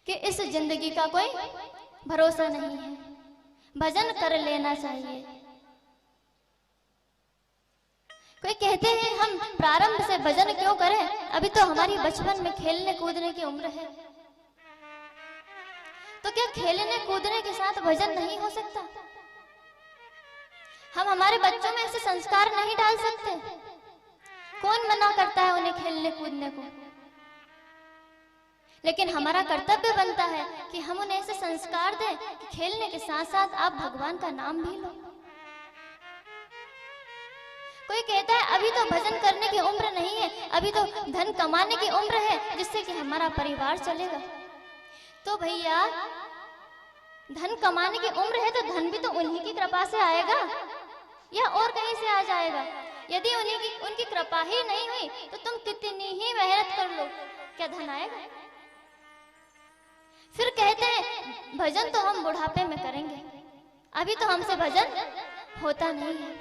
कि इस जिंदगी का कोई भरोसा नहीं है, भजन कर लेना चाहिए। कोई कहते हैं हम प्रारंभ से भजन क्यों करें, अभी तो हमारी बचपन में खेलने कूदने की उम्र है। तो क्या खेलने कूदने के साथ भजन नहीं हो सकता? हम हमारे बच्चों में ऐसे संस्कार नहीं डाल सकते? कौन मना करता है उन्हें खेलने कूदने को? लेकिन हमारा कर्तव्य बनता है कि हम उन्हें ऐसे संस्कार दें कि खेलने के साथ साथ आप भगवान का नाम भी लो। कोई कहता है अभी तो भजन करने की उम्र नहीं है, अभी तो धन कमाने की उम्र है जिससे कि हमारा परिवार चलेगा। तो भैया धन कमाने की उम्र है तो धन भी तो उन्हीं की कृपा से आएगा या और कहीं से आ जाएगा? यदि उनकी कृपा ही नहीं हुई तो तुम कितनी ही मेहनत कर लो, क्या धन आएगा? फिर कहते हैं भजन तो हम बुढ़ापे में करेंगे, अभी तो हमसे भजन होता नहीं है।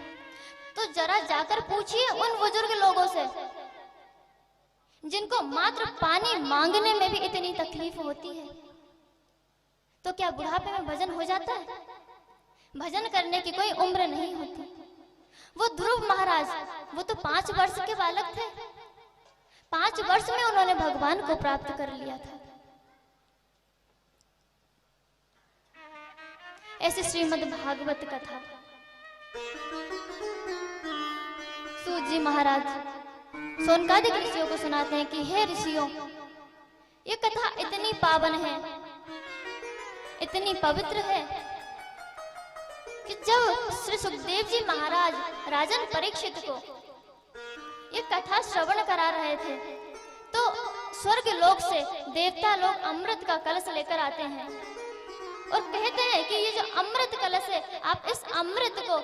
तो जरा जाकर पूछिए उन बुजुर्ग लोगों से जिनको मात्र पानी मांगने में भी इतनी तकलीफ होती है, तो क्या बुढ़ापे में भजन हो जाता है? भजन करने की कोई उम्र नहीं होती। वो ध्रुव महाराज, वो तो 5 वर्ष के बालक थे, 5 वर्ष में उन्होंने भगवान को प्राप्त कर लिया था। ऐसे श्रीमद् भागवत कथा सूत जी महाराज सोनकादिक ऋषियों को सुनाते हैं कि हे ऋषियों, ये कथा इतनी पावन है, इतनी पवित्र है कि जब श्री सुखदेव जी महाराज राजन परीक्षित को ये कथा श्रवण करा रहे थे तो स्वर्ग लोक से देवता लोग अमृत का कलश लेकर आते हैं और कहते हैं कि ये जो अमृत कलश है, आप इस अमृत को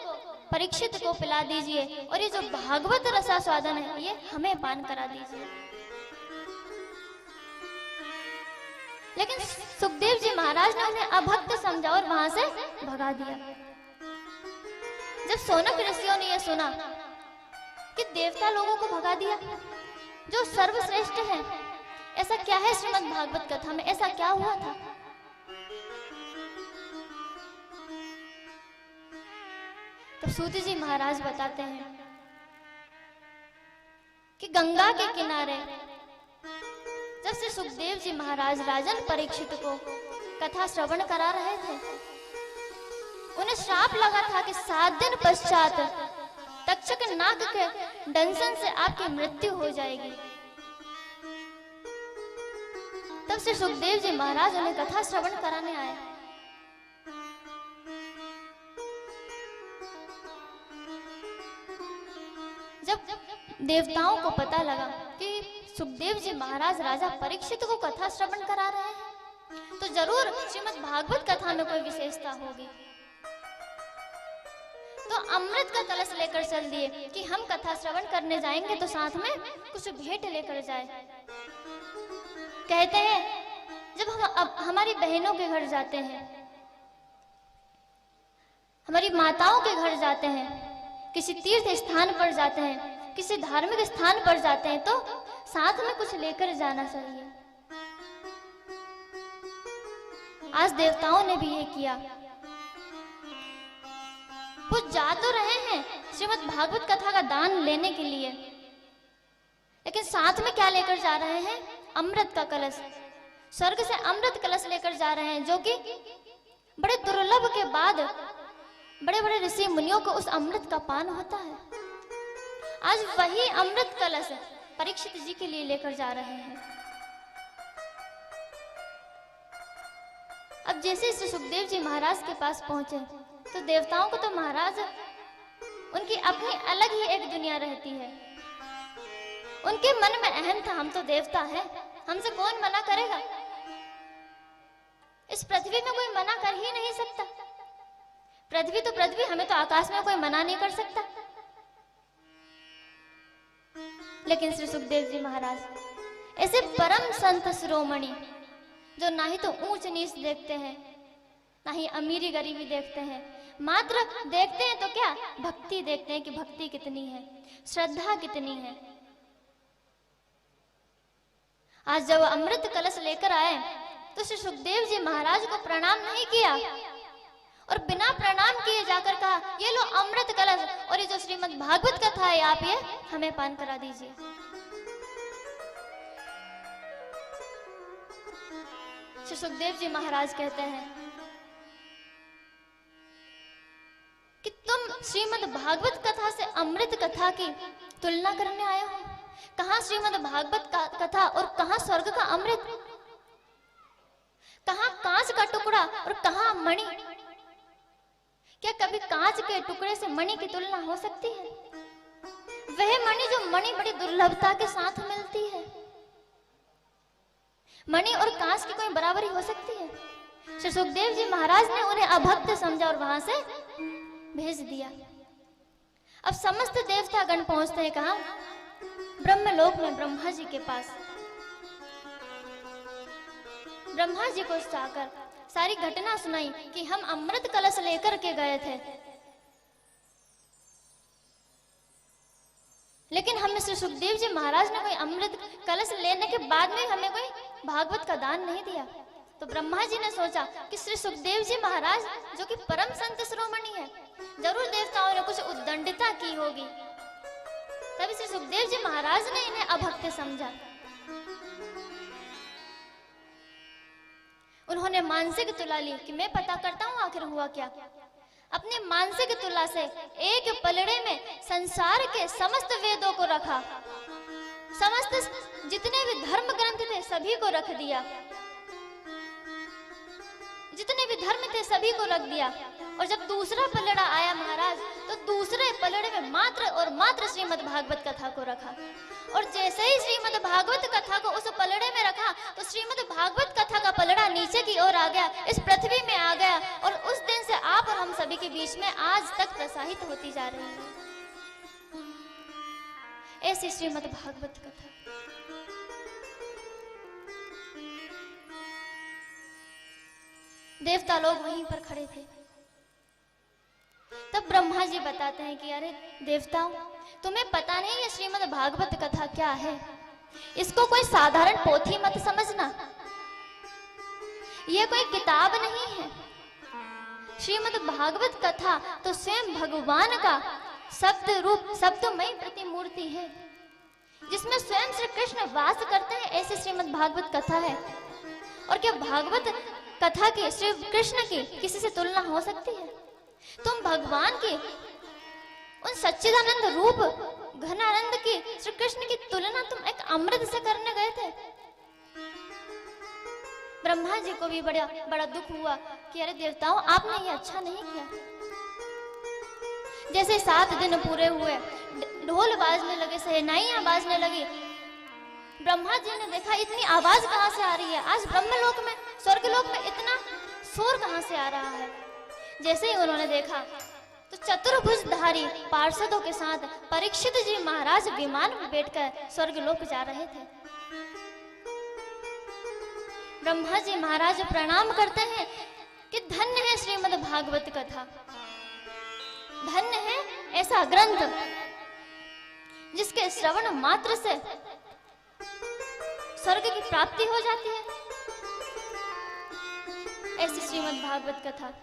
परीक्षित को पिला दीजिए और ये जो भागवत रसास्वादन है ये हमें पान करा दीजिए। लेकिन सुखदेव जी महाराज ने उन्हें अभक्त समझा और वहां से भगा दिया। जब सोनक ऋषियों ने यह सुना कि देवता लोगों को भगा दिया जो सर्वश्रेष्ठ है, ऐसा क्या है श्रीमद् भागवत कथा में, ऐसा क्या हुआ था? तो सूत जी महाराज बताते हैं कि गंगा के किनारे जब से सुखदेव जी महाराज राजन परीक्षित को कथा श्रवण करा रहे थे, उन्हें श्राप लगा था कि 7 दिन पश्चात तक्षक नाग के दंशन से आपकी मृत्यु हो जाएगी। तब से सुखदेव जी महाराज उन्हें कथा श्रवण कराने आए। जब देवताओं को पता लगा कि सुखदेव जी महाराज राजा परीक्षित को कथा श्रवण करा रहे हैं तो जरूर श्रीमद् भागवत कथा में कोई विशेषता होगी, तो अमृत का कलश लेकर चल दिए कि हम कथा श्रवण करने जाएंगे तो साथ में कुछ भेंट लेकर जाए। कहते हैं जब हम हमारी बहनों के घर जाते हैं, हमारी माताओं के घर जाते हैं, किसी तीर्थ स्थान पर जाते हैं, किसी धार्मिक स्थान पर जाते हैं तो साथ में कुछ लेकर जाना चाहिए। आज देवताओं ने भी ये किया। वो जा तो रहे हैं श्रीमद् भागवत कथा का दान लेने के लिए, लेकिन साथ में क्या लेकर जा रहे हैं? अमृत का कलश। स्वर्ग से अमृत कलश लेकर जा रहे हैं जो कि बड़े दुर्लभ के बाद बड़े बड़े ऋषि मुनियों को उस अमृत का पान होता है। आज वही अमृत कलश परीक्षित जी के लिए लेकर जा रहे हैं। अब जैसे श्री सुखदेव जी महाराज के पास पहुंचे तो देवताओं को तो महाराज उनकी अपनी अलग ही एक दुनिया रहती है। उनके मन में अहम था हम तो देवता हैं, हमसे कौन मना करेगा? इस पृथ्वी में कोई मना कर ही नहीं सकता। पृथ्वी तो पृथ्वी, हमें तो आकाश में कोई मना नहीं कर सकता। लेकिन श्री सुखदेव जी महाराज ऐसे परम संत शिरोमणि जो ना ही तो ऊंच नीच देखते हैं ना ही अमीरी गरीबी देखते हैं, मात्र देखते हैं तो क्या भक्ति देखते हैं कि भक्ति कितनी है, श्रद्धा कितनी है। आज जब अमृत कलश लेकर आए तो श्री सुखदेव जी महाराज को प्रणाम नहीं किया और बिना प्रणाम किए जाकर कहा, ये लो अमृत कलश और ये जो श्रीमद् भागवत कथा है आप ये हमें पान करा दीजिए। श्री सुखदेव जी महाराज कहते हैं कि तुम श्रीमद् भागवत कथा से अमृत कथा की तुलना करने आए हो। कहां श्रीमद् भागवत कथा और कहां स्वर्ग का अमृत, कहां कांच का टुकड़ा और कहां मणि। क्या कभी कांच के टुकड़े से मणि की तुलना हो सकती है? वह मणि जो मणि बड़ी दुर्लभता के साथ मिलती है, मणि और कांच की कोई बराबरी हो सकती है? श्री सुखदेव जी महाराज ने उन्हें अभक्त समझा और वहां से भेज दिया। अब समस्त देवता गण पहुंचते हैं कहां? ब्रह्मलोक में ब्रह्मा जी के पास। ब्रह्मा जी को जाकर सारी घटना सुनाई कि हम अमृत कलश लेकर के गए थे, लेकिन हमें श्री सुखदेव जी महाराज ने कोई अमृत कलश लेने के बाद में हमें कोई भागवत का दान नहीं दिया। तो ब्रह्मा जी ने सोचा कि श्री सुखदेव जी महाराज जो कि परम संत शिरोमणि है, जरूर देवताओं ने कुछ उद्दंडिता की होगी, तभी श्री सुखदेव जी महाराज ने इन्हें अभक्त समझा। उन्होंने मानसिक तुला ली कि मैं पता करता हूं आखिर हुआ क्या। अपनी मानसिक तुला से एक पलड़े में संसार के समस्त वेदों को रखा, समस्त जितने भी धर्म ग्रंथ थे सभी को रख दिया, जितने भी धर्म थे सभी को रख दिया। और जब दूसरा पलड़ा आया महाराज, तो दूसरे पलड़े में मात्र और मात्र श्रीमद् भागवत कथा को रखा। और जैसे ही श्रीमद् भागवत कथा को उस पलड़े में रखा, तो श्रीमद् भागवत कथा का पलड़ा नीचे की ओर आ गया, इस पृथ्वी में आ गया, और उस दिन से आप और हम सभी के बीच में आज तक प्रसाहित होती जा रही है ऐसी श्रीमद् भागवत कथा। देवता लोग वहीं पर खड़े थे। तब ब्रह्मा जी बताते हैं कि अरे देवताओं, तुम्हें पता नहीं ये श्रीमद् भागवत कथा क्या है, इसको कोई साधारण पोथी मत समझना, ये कोई किताब नहीं है। श्रीमद् भागवत कथा तो स्वयं भगवान का शब्द रूप शब्दमयी प्रतिमूर्ति है, जिसमें स्वयं श्री कृष्ण वास करते हैं, ऐसी श्रीमद् भागवत कथा है। और क्या भागवत कथा की श्री कृष्ण की किसी से तुलना हो सकती है? तुम भगवान की उन सच्चिदानंद रूप घनानंद की श्री कृष्ण की तुलना तुम एक अमृत से करने गए थे। ब्रह्मा जी को भी बड़ा दुख हुआ कि अरे देवताओं, आपने ये अच्छा नहीं किया। जैसे 7 दिन पूरे हुए, ढोल बाजने लगे, शहनाइयां बाजने लगी, ब्रह्मा जी ने देखा इतनी आवाज कहां से आ रही है, आज ब्रह्मलोक में स्वर्गलोक में इतना शोर कहां से आ रहा है। जैसे ही उन्होंने देखा तो चतुर्भुजधारी पार्षदों के साथ परीक्षित जी महाराज विमान में बैठकर स्वर्गलोक जा रहे थे। ब्रह्मा जी महाराज प्रणाम करते हैं कि धन्य है श्रीमद् भागवत कथा, धन्य है ऐसा ग्रंथ जिसके श्रवण मात्र से स्वर्ग की प्राप्ति हो जाती है, ऐसी श्रीमद् भागवत कथा।